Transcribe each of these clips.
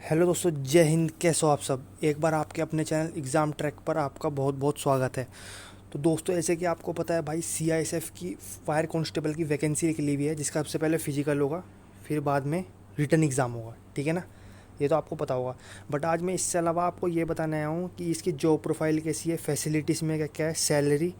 Hello दोस्तों, जय हिंद। कैसे हो आप सब। एक बार आपके अपने चैनल एग्ज़ाम ट्रैक पर आपका बहुत बहुत स्वागत है। तो दोस्तों, ऐसे कि आपको पता है भाई, सीआईएसएफ की फायर कांस्टेबल की वैकेंसी निकली हुई है, जिसका सबसे पहले फिजिकल होगा, फिर बाद में रिटन एग्ज़ाम होगा। ठीक है ना, ये तो आपको पता होगा। बट आज मैं इससे अलावा आपको ये बताने आया हूँ कि इसकी जॉब प्रोफाइल कैसी है, फैसिलिटीज़ में क्या क्या है, सैलरी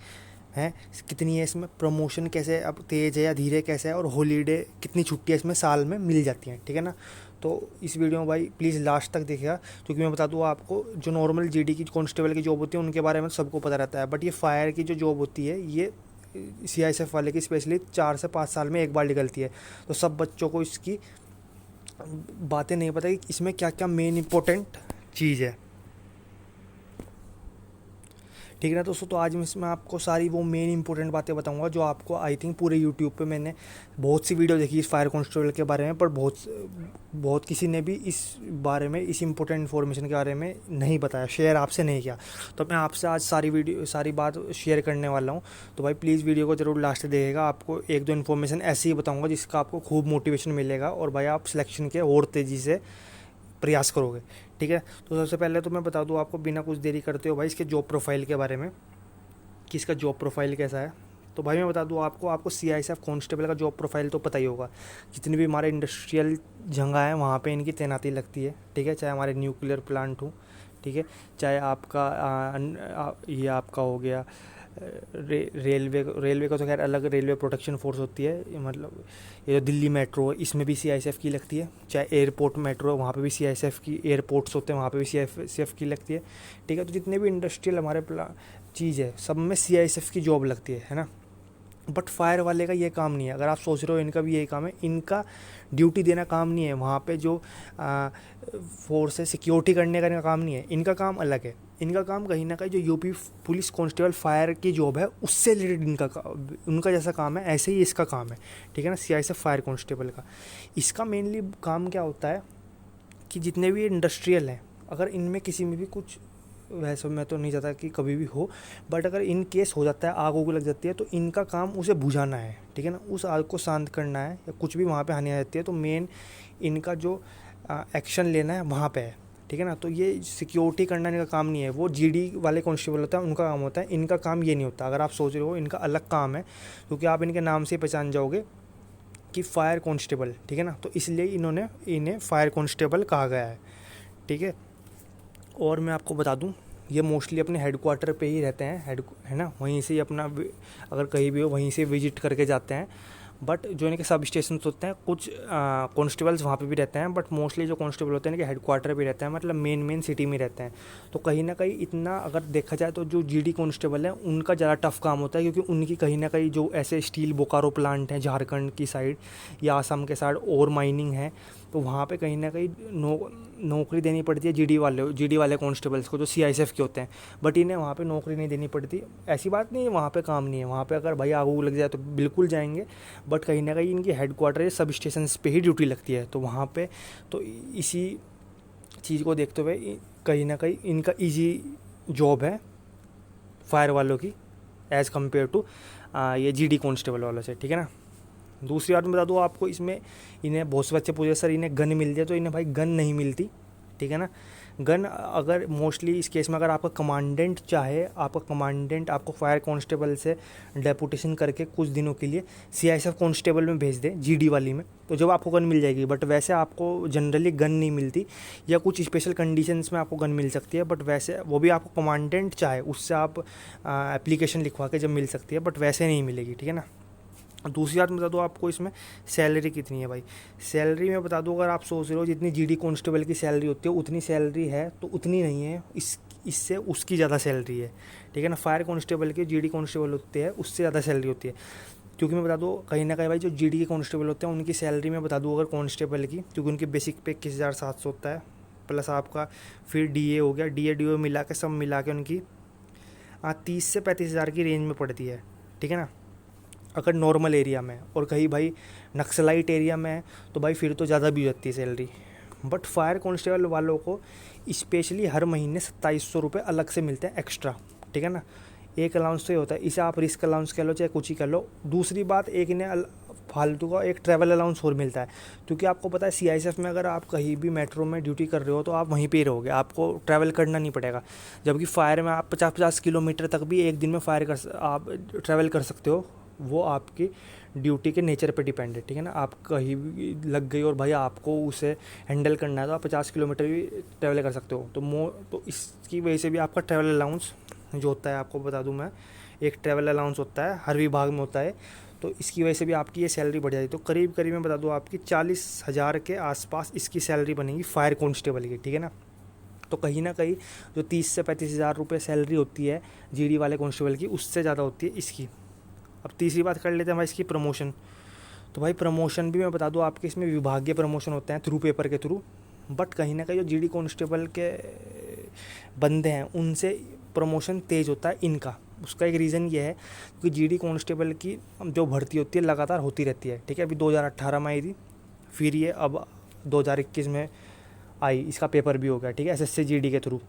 है कितनी है, इसमें प्रमोशन कैसे अब तेज़ है या धीरे कैसे है, और हॉलीडे कितनी छुट्टियाँ इसमें साल में मिल जाती हैं। ठीक है ना। तो इस वीडियो में भाई प्लीज़ लास्ट तक देखिएगा, क्योंकि मैं बता दूँ आपको, जो नॉर्मल जीडी की कांस्टेबल की जॉब होती है उनके बारे में सबको पता रहता है, बट ये फायर की जो जॉब होती है ये सीआईएसएफ वाले की स्पेशली 4 से 5 साल में एक बार निकलती है। तो सब बच्चों को इसकी बातें नहीं पता कि इसमें क्या क्या मेन इंपॉर्टेंट चीज़ है। ठीक है ना दोस्तों। तो आज मैं इसमें आपको सारी वो मेन इंपॉर्टेंट बातें बताऊंगा जो आपको आई थिंक पूरे यूट्यूब पे मैंने बहुत सी वीडियो देखी इस फायर कांस्टेबल के बारे में, पर बहुत किसी ने भी इस बारे में, इस इंपॉर्टेंट इन्फॉर्मेशन के बारे में नहीं बताया, शेयर आपसे नहीं किया। तो मैं आपसे आज सारी बात शेयर करने वाला हूँ। तो भाई प्लीज़ वीडियो को ज़रूर लास्ट देखिएगा। आपको एक दो इन्फॉर्मेशन ऐसी ही बताऊँगा जिसका आपको खूब मोटिवेशन मिलेगा, और भाई आप सिलेक्शन के और तेज़ी से प्रयास करोगे। ठीक है। तो सबसे पहले तो मैं बता दूं आपको, बिना कुछ देरी करते हो भाई, इसके जॉब प्रोफाइल के बारे में कि इसका जॉब प्रोफाइल कैसा है। तो भाई मैं बता दूं आपको सीआईएसएफ कांस्टेबल का जॉब प्रोफाइल तो पता ही होगा। जितनी भी हमारे इंडस्ट्रियल जगह है वहाँ पे इनकी तैनाती लगती है। ठीक है, चाहे हमारे न्यूक्लियर प्लांट हो, ठीक है, चाहे आपका ये आपका हो गया रेलवे का तो खैर अलग रेलवे प्रोटेक्शन फोर्स होती है, मतलब ये जो दिल्ली मेट्रो है इसमें भी सीआईएसएफ की लगती है, चाहे एयरपोर्ट मेट्रो है वहाँ पे भी सीआईएसएफ की, एयरपोर्ट्स होते हैं वहाँ पे भी सीआईएसएफ की लगती है। ठीक है। तो जितने भी इंडस्ट्रियल हमारे चीज़ है सब में सीआईएसएफ की जॉब लगती है ना। बट फायर वाले का ये काम नहीं है। अगर आप सोच रहे हो इनका भी यही काम है, इनका ड्यूटी देना काम नहीं है, वहाँ पे जो फोर्स है सिक्योरिटी करने का इनका काम नहीं है। इनका काम अलग है। इनका काम कहीं ना कहीं जो यूपी पुलिस कांस्टेबल फायर की जॉब है उससे रिलेटेड उनका जैसा काम है, ऐसे ही इसका काम है। ठीक है ना, सीआईएसएफ फायर कांस्टेबल का इसका मेनली काम क्या होता है कि जितने भी इंडस्ट्रियल हैं, अगर इनमें किसी में भी कुछ, वैसे मैं तो नहीं चाहता कि कभी भी हो, बट अगर इन केस हो जाता है, आग उग लग जाती है, तो इनका काम उसे बुझाना है। ठीक है ना, उस आग को शांत करना है, या कुछ भी वहाँ पे हानि आ जाती है तो मेन इनका जो एक्शन लेना है वहाँ पे है। ठीक है ना। तो ये सिक्योरिटी करना इनका काम नहीं है, वो जीडी वाले कांस्टेबल होता है उनका काम होता है, इनका काम ये नहीं होता। अगर आप सोच रहे हो इनका अलग काम है, क्योंकि आप इनके नाम से पहचान जाओगे कि फायर कांस्टेबल। ठीक है ना, तो इसलिए इन्हें फायर कांस्टेबल कहा गया है। ठीक है। और मैं आपको बता दूं, ये मोस्टली अपने हेडक्वार्टर पे ही रहते हैं, है ना, वहीं से ही अपना अगर कहीं भी हो वहीं से विजिट करके जाते हैं। बट जो इनके सब स्टेशन होते हैं, कुछ कॉन्स्टेबल्स वहाँ पे भी रहते हैं, बट मोस्टली जो कॉन्स्टेबल होते हैं इनके हेडक्वार्टर पे रहते हैं, मतलब मेन सिटी में रहते हैं। तो कहीं ना कहीं इतना अगर देखा जाए तो जो जीडी कॉन्स्टेबल हैं उनका ज़्यादा टफ काम होता है, क्योंकि उनकी कहीं ना कहीं जो ऐसे स्टील बोकारो प्लांट हैं झारखंड की साइड या आसाम के साइड और माइनिंग है, तो वहाँ पे कहीं ना कहीं नौकरी देनी पड़ती है जीडी वाले कांस्टेबल्स को, जो सीआईएसएफ के होते हैं। बट इन्हें वहाँ पे नौकरी नहीं देनी पड़ती। ऐसी बात नहीं है वहाँ पे काम नहीं है, वहाँ पे अगर भाई आग उग लग जाए तो बिल्कुल जाएंगे, बट कहीं ना कहीं इनकी हेडक्वार्टर सब स्टेशन पे ही ड्यूटी लगती है, तो वहाँ पे तो इसी चीज़ को देखते हुए कहीं ना कहीं इनका ईजी जॉब है फायर वालों की, एज़ कम्पेयर टू ये जीडी कांस्टेबल वालों से। ठीक है ना। दूसरी बात मैं बता दूँ आपको, इसमें इन्हें बहुत से बच्चे पूछे सर इन्हें गन मिल जाए, तो इन्हें भाई गन नहीं मिलती। ठीक है ना। गन अगर मोस्टली इस केस में अगर आपका कमांडेंट चाहे, आपका कमांडेंट आपको फायर कांस्टेबल से डेपुटेशन करके कुछ दिनों के लिए सीआईएसएफ कांस्टेबल में भेज दे, जीडी वाली में, तो जब आपको गन मिल जाएगी। बट वैसे आपको जनरली गन नहीं मिलती, या कुछ स्पेशल कंडीशंस में आपको गन मिल सकती है, बट वैसे वो भी आपको कमांडेंट चाहे उससे आप एप्लीकेशन लिखवा के जब मिल सकती है, बट वैसे नहीं मिलेगी। ठीक है ना। दूसरी बात बता दूँ आपको, इसमें सैलरी कितनी है भाई। सैलरी में बता दूँ, अगर आप सोच रहे हो जितनी जीडी कांस्टेबल की सैलरी होती है उतनी सैलरी है, तो उतनी नहीं है, इससे उसकी ज़्यादा सैलरी है। ठीक है ना। फायर कांस्टेबल की जीडी कांस्टेबल होते हैं उससे ज़्यादा सैलरी होती है, क्योंकि मैं बता दूँ कहीं ना कहीं भाई जो जीडी के कांस्टेबल होते हैं उनकी सैलरी में बता दूँ अगर कांस्टेबल की, क्योंकि उनकी बेसिक पे 21,700 होता है, प्लस आपका फिर डीए हो गया, डीए मिला के सब मिला के उनकी 30 से 35,000 की रेंज में पड़ती है। ठीक है ना, अगर नॉर्मल एरिया में। और कहीं भाई नक्सलाइट एरिया में है तो भाई फिर तो ज़्यादा भी हो जाती है सैलरी। बट फायर कांस्टेबल वालों को स्पेशली हर महीने 2700 रुपये अलग से मिलते हैं एक्स्ट्रा। ठीक है ना। एक अलाउंस तो ये होता है, इसे आप रिस्क अलाउंस कह लो चाहे कुछ ही कह लो। दूसरी बात, एक इन्हें फालतू का एक ट्रैवल अलाउंस और मिलता है, क्योंकि आपको पता है सीआईएसएफ में अगर आप कहीं भी मेट्रो में ड्यूटी कर रहे हो तो आप वहीं पे ही रहोगे, आपको ट्रैवल करना नहीं पड़ेगा। जबकि फायर में आप 50-50 किलोमीटर तक भी एक दिन में आप ट्रैवल कर सकते हो, वो आपकी ड्यूटी के नेचर पे डिपेंड है, ठीक है ना। आप कहीं भी लग गई और भाई आपको उसे हैंडल करना है तो आप 50 किलोमीटर भी ट्रैवल कर सकते हो। तो इसकी वजह से भी आपका ट्रैवल अलाउंस जो होता है, आपको बता दूं मैं, एक ट्रैवल अलाउंस होता है, हर विभाग में होता है, तो इसकी वजह से भी आपकी ये सैलरी बढ़ जाती है। तो करीब करीब मैं बता दूं आपकी 40,000 के आसपास इसकी सैलरी बनेगी फायर कांस्टेबल की, ठीक है ना। तो कहीं ना कहीं जो 30 से 35,000 रुपये सैलरी होती है जीडी वाले कांस्टेबल की, उससे ज़्यादा होती है इसकी। अब तीसरी बात कर लेते हैं भाई इसकी प्रमोशन। तो भाई प्रमोशन भी मैं बता दूं आपके इसमें विभागीय प्रमोशन होते हैं थ्रू पेपर के थ्रू, बट कहीं ना कहीं जो जीडी कांस्टेबल के बंदे हैं उनसे प्रमोशन तेज़ होता है इनका। उसका एक रीज़न ये है कि जीडी कांस्टेबल की जो भर्ती होती है लगातार होती रहती है, ठीक है। अभी 2018 में आई थी, फिर ये अब 2021 में आई, इसका पेपर भी हो गया, ठीक है, एसएससी जीडी के थ्रू,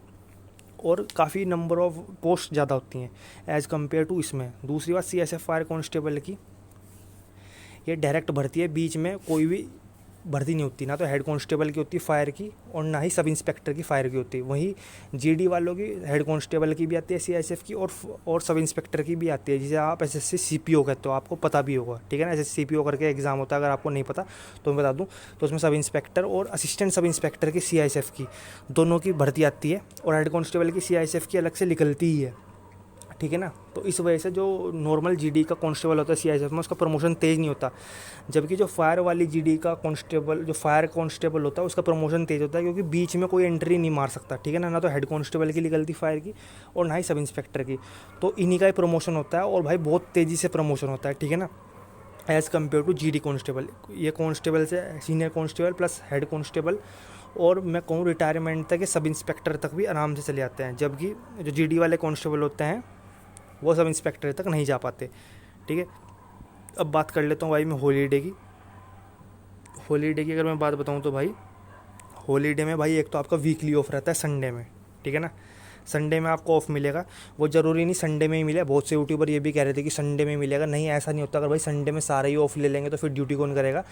और काफ़ी नंबर ऑफ पोस्ट ज़्यादा होती हैं एज़ कम्पेयर टू इसमें। दूसरी बात सीएसएफ फायर कांस्टेबल की, ये डायरेक्ट भर्ती है, बीच में कोई भी भर्ती नहीं होती, ना तो हेड कांस्टेबल की होती है फायर की और ना ही सब इंस्पेक्टर की फायर की होती है। वहीं जीडी वालों की हेड कांस्टेबल की भी आती है सीआईएसएफ की, और सब इंस्पेक्टर की भी आती है, जिसे आप एसएससी सीपीओ कहते हो, आपको पता भी होगा, ठीक है ना। एसएससी सीपीओ करके एग्जाम होता है, अगर आपको नहीं पता तो मैं बता दूं, तो उसमें सब इंस्पेक्टर और असिस्टेंट सब इंस्पेक्टर की सीआईएसएफ की दोनों की भर्ती आती है, और हेड कांस्टेबल की सीआईएसएफ की अलग से निकलती ही है, ठीक है ना। तो इस वजह से जो नॉर्मल जीडी का कांस्टेबल होता है सीआईएसएफ में, उसका प्रमोशन तेज़ नहीं होता, जबकि जो फायर वाली जीडी का कांस्टेबल, जो फायर कांस्टेबल होता है, उसका प्रमोशन तेज़ होता है, क्योंकि बीच में कोई एंट्री नहीं मार सकता, ठीक है ना। ना तो हेड कांस्टेबल की निकलती फायर की और ना ही सब इंस्पेक्टर की, तो इन्हीं का ही प्रमोशन होता है, और भाई बहुत तेज़ी से प्रमोशन होता है, ठीक है ना, as compare to GD constable. ये कांस्टेबल से senior constable plus head constable, और मैं कहूँ रिटायरमेंट तक, सब इंस्पेक्टर तक भी आराम से चले जाते हैं, जबकि जो जीडी वाले कांस्टेबल होते हैं वो सब इंस्पेक्टर तक नहीं जा पाते, ठीक है। अब बात कर लेता हूँ भाई मैं हॉलीडे की। हॉलीडे की अगर मैं बात बताऊँ तो भाई हॉलीडे में भाई एक तो आपका वीकली ऑफ रहता है संडे में, ठीक है ना। संडे में आपको ऑफ मिलेगा, वो ज़रूरी नहीं संडे में ही मिले, बहुत से यूट्यूबर ये भी कह रहे थे कि संडे में मिलेगा, नहीं ऐसा नहीं होता। अगर भाई संडे में सारे ही ऑफ ले लेंगे तो फिर ड्यूटी कौन करेगा,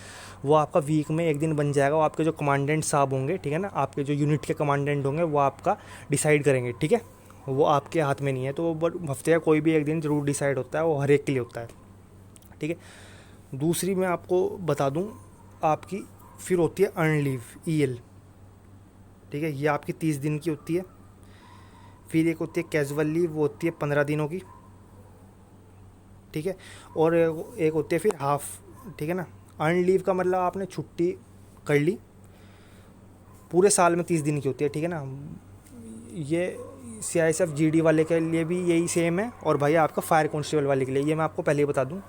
वो आपका वीक में एक दिन बन जाएगा, वो आपके जो कमांडेंट साहब होंगे, ठीक है ना, आपके जो यूनिट के कमांडेंट होंगे वो आपका डिसाइड करेंगे, ठीक है, वो आपके हाथ में नहीं है। तो हफ्ते का कोई भी एक दिन ज़रूर डिसाइड होता है, वो हर एक के लिए होता है, ठीक है। दूसरी मैं आपको बता दूं, आपकी फिर होती है अर्न लीव ईएल, ठीक है, ये आपकी 30 दिन की होती है। फिर एक होती है कैजुअल लीव, वो होती है 15 दिनों की, ठीक है। और एक होती है फिर हाफ, ठीक है ना। अर्न लीव का मतलब आपने छुट्टी कर ली, पूरे साल में 30 दिन की होती है, ठीक है ना। ये सीआईएसएफ जीडी वाले के लिए भी यही सेम है, और भाई आपका फायर कांस्टेबल वाले के लिए, ये मैं आपको पहले ही बता दूं,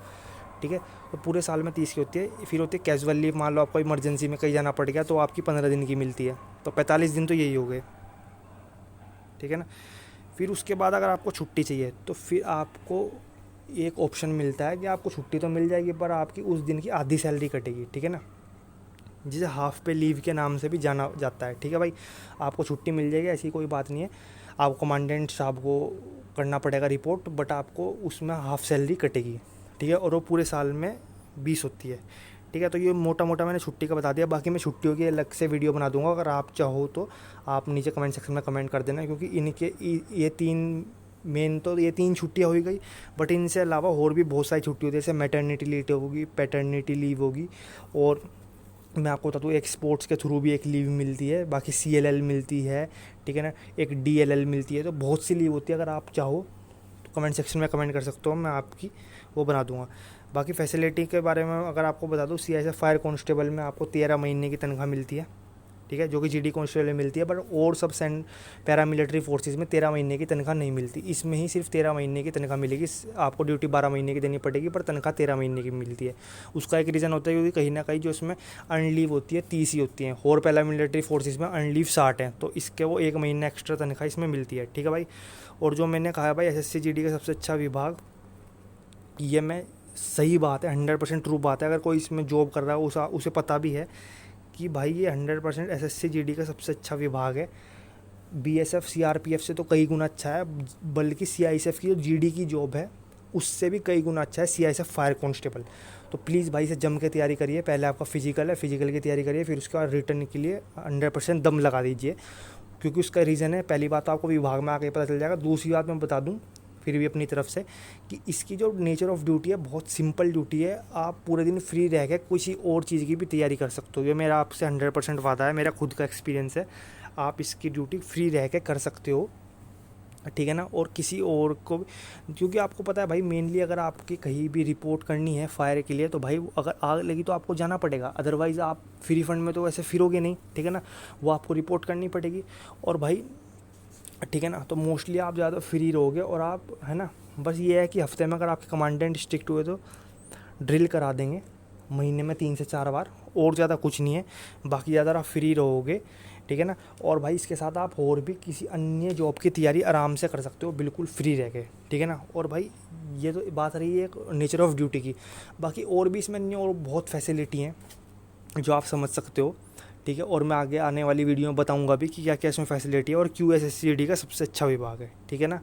ठीक है। तो पूरे साल में 30 की होती है। फिर होती है कैजुअल लीव, मान लो आपको इमरजेंसी में कहीं जाना पड़ गया तो आपकी 15 दिन की मिलती है, तो 45 दिन तो यही हो गए, ठीक है ना। फिर उसके बाद अगर आपको छुट्टी चाहिए तो फिर आपको एक ऑप्शन मिलता है कि आपको छुट्टी तो मिल जाएगी, पर आपकी उस दिन की आधी सैलरी कटेगी, ठीक है ना, जिसे हाफ पे लीव के नाम से भी जाना जाता है, ठीक है भाई। आपको छुट्टी मिल जाएगी, ऐसी कोई बात नहीं है, आपको कमांडेंट साहब को करना पड़ेगा रिपोर्ट, बट आपको उसमें हाफ सैलरी कटेगी, ठीक है, और वो पूरे साल में 20 होती है, ठीक है। तो ये मोटा मोटा मैंने छुट्टी का बता दिया, बाकी मैं छुट्टियों की अलग से वीडियो बना दूंगा, अगर आप चाहो तो आप नीचे कमेंट सेक्शन में कमेंट कर देना, क्योंकि इनके ये तीन छुट्टियाँ हो गई, बट इनसे अलावा और भी बहुत सारी छुट्टी होती है, जैसे मैटरनिटी लीव होगी, पैटर्निटी लीव होगी, और मैं आपको बता दूँ एक स्पोर्ट्स के थ्रू भी एक लीव मिलती है, बाकी CLL मिलती है, ठीक है ना, एक DLL मिलती है, तो बहुत सी लीव होती है। अगर आप चाहो तो कमेंट सेक्शन में कमेंट कर सकते हो, मैं आपकी वो बना दूंगा। बाकी फैसिलिटी के बारे में अगर आपको बता दूँ, सीआईएसएफ फायर कांस्टेबल में आपको 13 महीने की तनख्वाह मिलती है, ठीक है, जो कि जीडी कांस्टेबल में मिलती है, बट और सब पैरामिलिट्री फोर्सेस में 13 महीने की तनख्वाह नहीं मिलती। इसमें ही सिर्फ 13 महीने की तनख्वाह मिलेगी, आपको ड्यूटी 12 महीने की देनी पड़ेगी, पर तनख्वाह 13 महीने की मिलती है। उसका एक रीज़न होता है क्योंकि कहीं ना कहीं जो इसमें अर्न लीव होती है 30 ही होती हैं, और पैरामिलिट्री फोर्सेस में अर्न लीव 60 हैं, तो इसके वो 1 महीना एक्स्ट्रा तनख्वाह इसमें मिलती है, ठीक है भाई। और जो मैंने कहा है भाई एसएससी जीडी का सबसे अच्छा विभाग, ये मैं सही बात है, 100% ट्रू बात है। अगर कोई इसमें जॉब कर रहा है उसे पता भी है कि भाई ये 100% एसएससी जीडी का सबसे अच्छा विभाग है। बीएसएफ सीआरपीएफ से तो कई गुना अच्छा है, बल्कि सीआईएसएफ की जो जीडी की जॉब है उससे भी कई गुना अच्छा है CISF फायर कांस्टेबल। तो प्लीज़ भाई इसे जम के तैयारी करिए। पहले आपका फिजिकल है, फिजिकल की तैयारी करिए, फिर उसके बाद रिटर्न के लिए 100% दम लगा दीजिए, क्योंकि उसका रीज़न है, पहली बात तो आपको विभाग में आके पता चल जाएगा। दूसरी बात मैं बता दूं फिर भी अपनी तरफ से कि इसकी जो नेचर ऑफ ड्यूटी है बहुत सिंपल ड्यूटी है। आप पूरे दिन फ्री रह के किसी और चीज़ की भी तैयारी कर सकते हो। ये मेरा आपसे 100% वादा है, मेरा खुद का एक्सपीरियंस है। आप इसकी ड्यूटी फ्री रह के कर सकते हो, ठीक है ना। और किसी और को, क्योंकि आपको पता है भाई, मेनली अगर आपकी कहीं भी रिपोर्ट करनी है फायर के लिए तो भाई अगर आग लगी तो आपको जाना पड़ेगा, अदरवाइज़ आप फ्री फंड में तो वैसे फिरोगे नहीं, ठीक है ना। वो आपको रिपोर्ट करनी पड़ेगी। और भाई ठीक है ना, तो मोस्टली आप ज़्यादा फ्री रहोगे। और आप, है ना, बस ये है कि हफ्ते में अगर आपके कमांडेंट स्ट्रिक्ट हुए तो ड्रिल करा देंगे महीने में 3 से 4 बार, और ज़्यादा कुछ नहीं है। बाकी ज़्यादा आप फ्री रहोगे, ठीक है ना। और भाई इसके साथ आप और भी किसी अन्य जॉब की तैयारी आराम से कर सकते हो बिल्कुल फ्री रह के, ठीक है ना। और भाई ये तो बात रही है नेचर ऑफ ड्यूटी की। बाकी और भी इसमें और बहुत फैसिलिटी हैं जो आप समझ सकते हो, ठीक है। और मैं आगे आने वाली वीडियो में बताऊंगा भी कि क्या क्या इसमें फैसिलिटी है और क्यों SSCD का सबसे अच्छा विभाग है, ठीक है ना।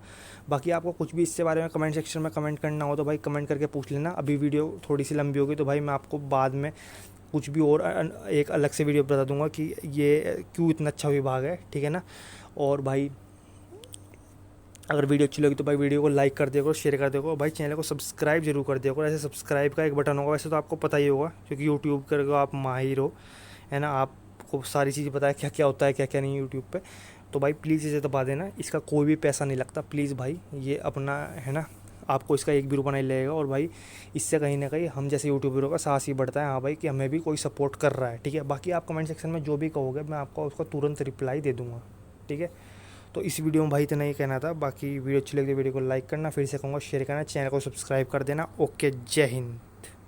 बाकी आपको कुछ भी इससे बारे में कमेंट सेक्शन में कमेंट करना हो तो भाई कमेंट करके पूछ लेना। अभी वीडियो थोड़ी सी लंबी होगी तो भाई मैं आपको बाद में कुछ भी और एक अलग से वीडियो बता दूंगा कि ये क्यों इतना अच्छा विभाग है, ठीक है ना। और भाई अगर वीडियो अच्छी लगी तो भाई वीडियो को लाइक कर दिया करो, शेयर कर दिया करो भाई, चैनल को सब्सक्राइब जरूर कर दिया करो। ऐसे सब्सक्राइब का एक बटन होगा, वैसे तो आपको पता ही होगा क्योंकि यूट्यूब कर आप माहिर हो, है ना। आपको सारी चीज़ पता है क्या क्या होता है क्या क्या नहीं यूट्यूब पे। तो भाई प्लीज़ इसे दबा देना, इसका कोई भी पैसा नहीं लगता। प्लीज़ भाई ये अपना, है ना, आपको इसका 1 भी रुपया नहीं लगेगा। और भाई इससे कहीं ना कहीं हम जैसे यूट्यूबरों का साहस ही बढ़ता है, हाँ भाई, कि हमें भी कोई सपोर्ट कर रहा है, ठीक है। बाकी आप कमेंट सेक्शन में जो भी कहोगे मैं आपको उसका तुरंत रिप्लाई दे दूँगा, ठीक है। तो इस वीडियो में भाई इतना ही कहना था। बाकी वीडियो अच्छी लगी तो वीडियो को लाइक करना, फिर से कहूँगा शेयर करना, चैनल को सब्सक्राइब कर देना। ओके, जय हिंद।